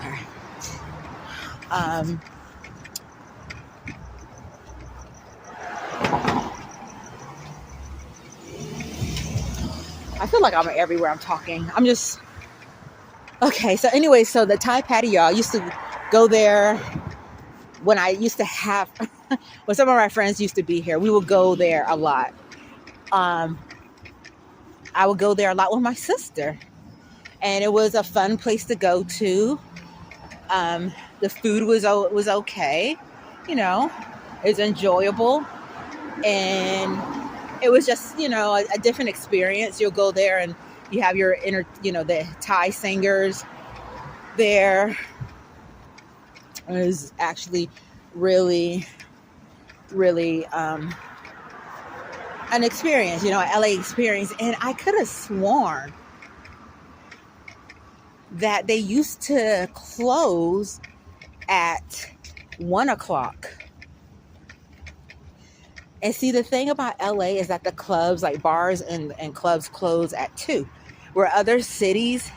Okay. Um, I feel like I'm everywhere I'm talking. I'm just okay. So anyway, so the Thai patio, I used to go there when I used to have when some of my friends used to be here. We would go there a lot. Um, I would go there a lot with my sister, and it was a fun place to go to. Um, the food was okay, you know, it was enjoyable, and it was just a different experience. You'll go there and you have your inner, the Thai singers there. It was actually really, really an experience, an LA experience, and I could have sworn that they used to close at 1 o'clock. And see, the thing about LA is that the clubs, like bars and clubs, close at 2, where other cities,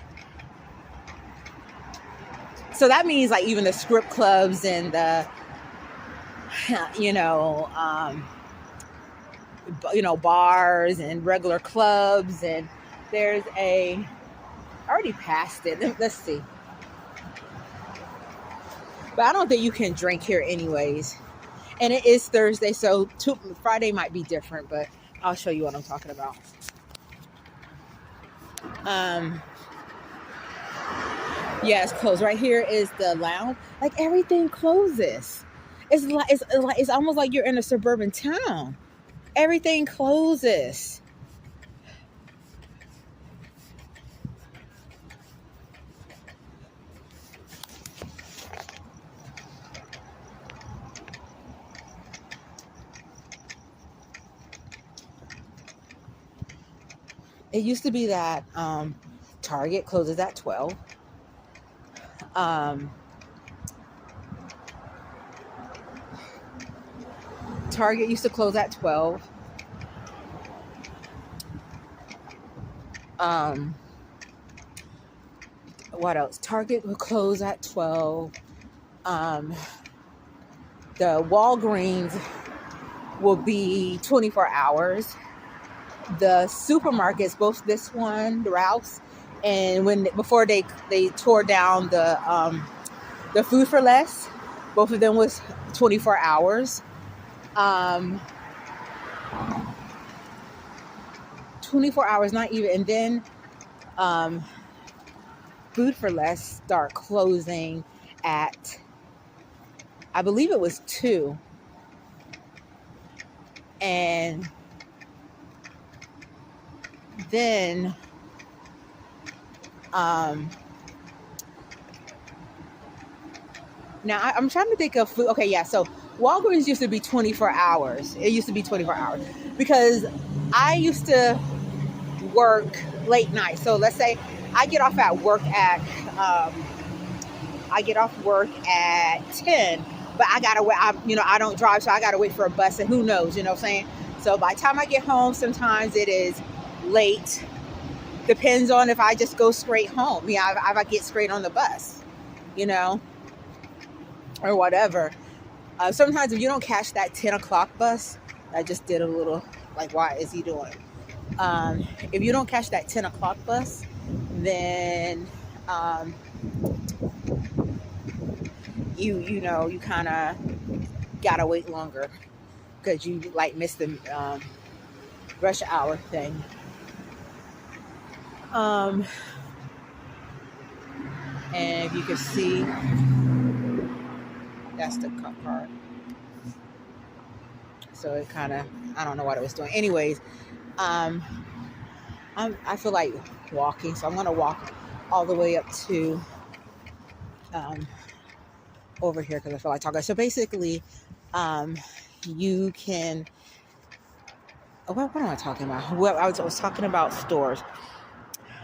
so that means like even the strip clubs and the, you know, um, bars and regular clubs, and there's I already passed it. Let's see. But I don't think you can drink here anyways. And it is Thursday, so Friday might be different, but I'll show you what I'm talking about. Yeah, it's closed. Right here is the lounge. Like everything closes. It's almost like you're in a suburban town. Everything closes. It used to be that Target closes at 12. Target used to close at 12. What else? Target will close at 12. The Walgreens will be 24 hours. The supermarkets, both this one, the Ralph's, and before they tore down the Food for Less, both of them was 24 hours. 24 hours, not even. And then Food for Less start closing at, I believe it was 2. And then now I'm trying to think of food. Okay, yeah. So Walgreens used to be 24 hours. It used to be 24 hours because I used to work late night. So let's say I get off work at 10, but I gotta wait. I don't drive, so I gotta wait for a bus, and who knows, what I'm saying? So by the time I get home, sometimes it is late. Depends on if I just go straight home. If I get straight on the bus, or whatever. Sometimes if you don't catch that 10 o'clock bus, I just did a little, like, why is he doing? If you don't catch that 10 o'clock bus, then you kind of gotta wait longer because you like missed the rush hour thing. And if you can see, that's the card. So it kind of, I don't know what it was doing. Anyways, I feel like walking, so I'm gonna walk all the way up to over here because I feel like talking. So basically, you can. What am I talking about? Well, I was talking about stores.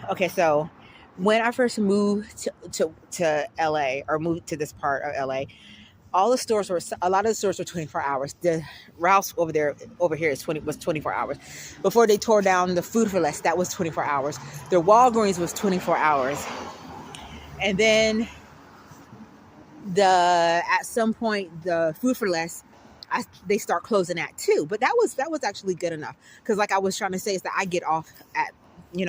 Okay, so when I first moved to LA, or moved to this part of LA, a lot of the stores were 24 hours. The Ralph's over here was 24 hours. Before they tore down the Food for Less, that was 24 hours. The Walgreens was 24 hours. And then At some point the Food for Less, they start closing at 2. But that was actually good enough, because like I was trying to say is that I get off at,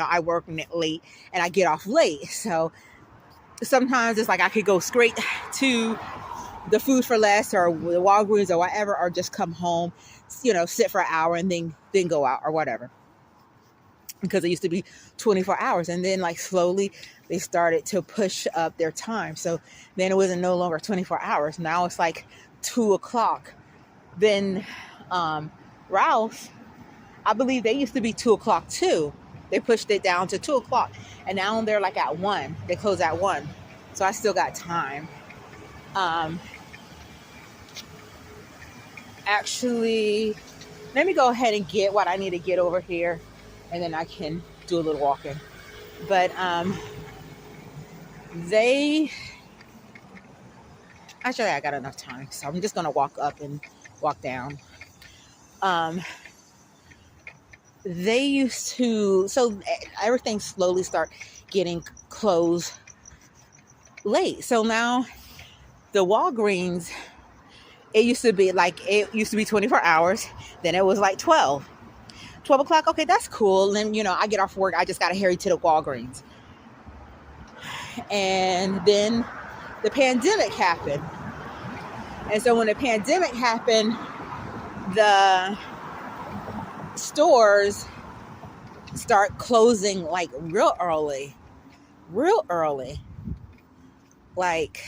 I work late and I get off late, so sometimes it's like I could go straight to the Food for Less or the Walgreens or whatever, or just come home, sit for an hour and then go out or whatever. Because it used to be 24 hours, and then like slowly they started to push up their time. So then it wasn't no longer 24 hours. Now it's like 2 o'clock. Then Ralph's, I believe they used to be 2 o'clock too. They pushed it down to 2 o'clock, and now they're like at 1. They close at 1, so I still got time. Actually, let me go ahead and get what I need to get over here, and then I can do a little walking. But actually, I got enough time, so I'm just gonna walk up and walk down. They used to, so everything slowly start getting closed late. So now the Walgreens, it used to be 24 hours. Then it was like 12 o'clock. Okay, that's cool. And then, I get off work. I just got to hurry to the Walgreens. And then the pandemic happened. And so when the pandemic happened, the stores start closing like real early. Like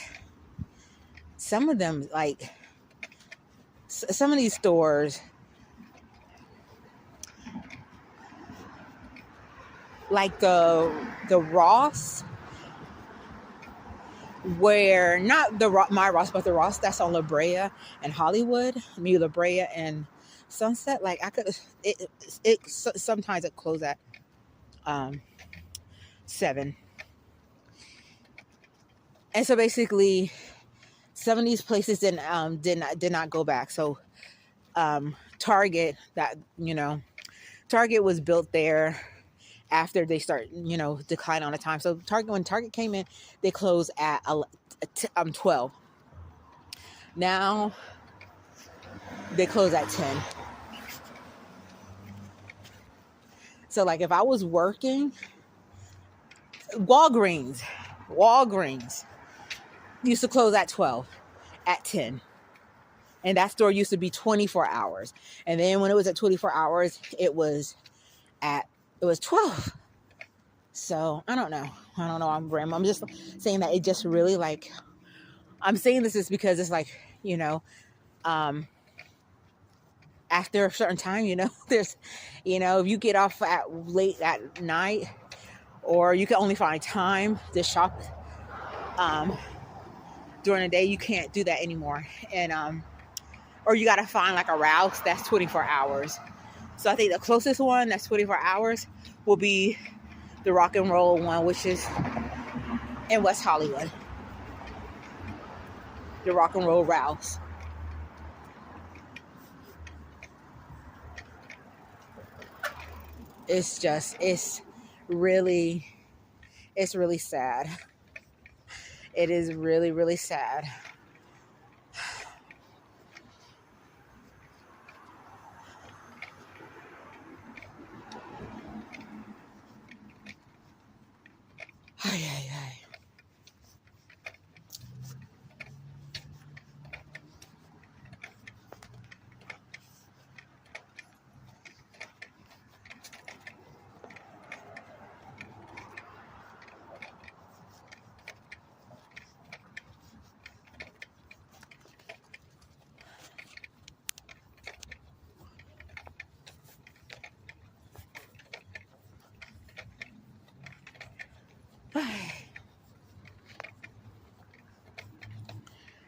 some of them, like some of these stores, like the Ross, where not my Ross, but the Ross that's on La Brea and Hollywood, La Brea and Sunset. Like sometimes it closed at 7. And so basically some of these places did not go back. So Target, Target was built there after they start, decline on the time. So when Target came in, they closed at 12. Now they close at 10. So like if I was working, Walgreens used to close at 12, at 10. And that store used to be 24 hours. And then when it was at 24 hours, it was 12. So I don't know. I'm just saying that it just really like, I'm saying this is because it's like, after a certain time, there's, if you get off late at night, or you can only find time to shop during the day, you can't do that anymore. And or you got to find like a Ralph's that's 24 hours. So I think the closest one that's 24 hours will be the Rock and Roll one, which is in West Hollywood. The Rock and Roll Ralph's. It's really sad. It is really, really sad.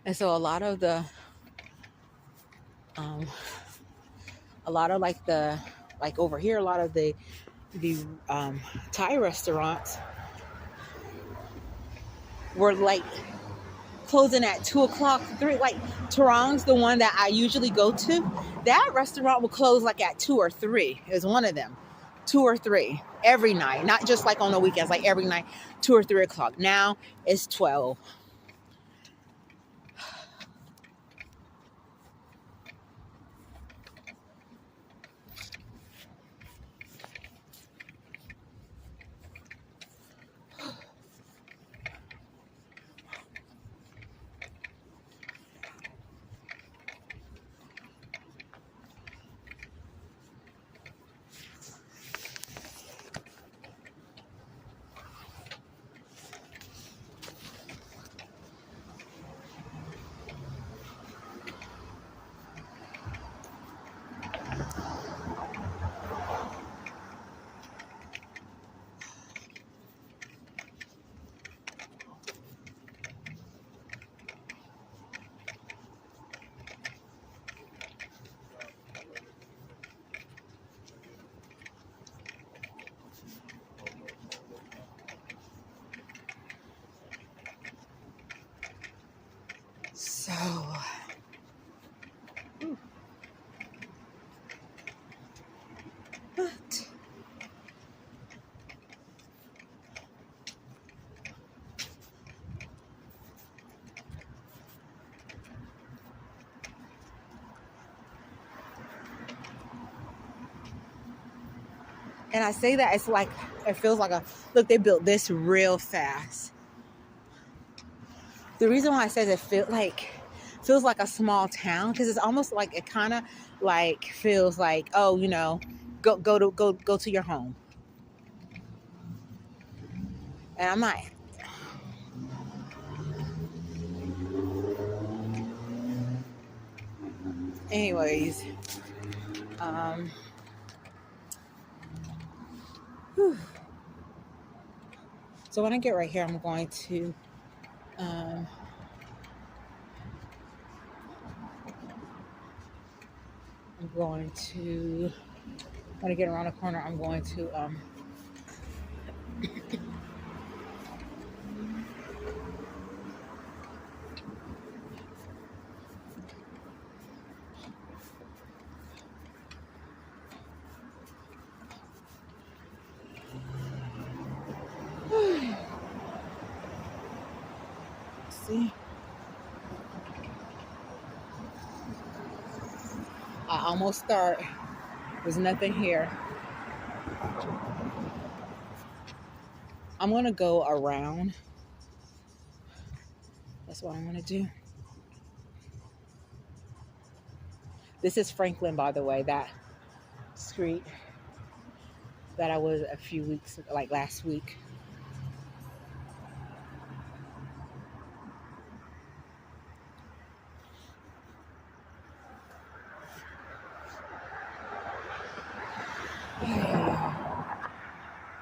And so a lot of over here, a lot of the Thai restaurants were like closing at 2 o'clock, 3. Like Tarang's, the one that I usually go to, that restaurant will close like at 2 or 3. It was one of them, 2 or 3 every night, not just like on the weekends, like every night, 2 or 3 o'clock. Now it's 12. So, but and I say that it's like it feels like a look. They built this real fast. The reason why I says it feels like a small town because it's almost like it kind of like feels like oh go to your home. And I'm not. Anyways, um, whew. So when I get right here, I'm going to um, I'm going to when I get around the corner, I'm going to see. I almost start. There's nothing here. I'm gonna go around. That's what I'm gonna do. This is Franklin, by the way. That street that I was a few weeks, like last week.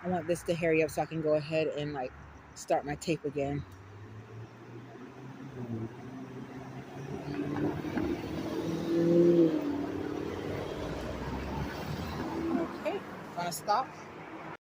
I want this to hurry up so I can go ahead and like start my tape again. Okay, gonna stop.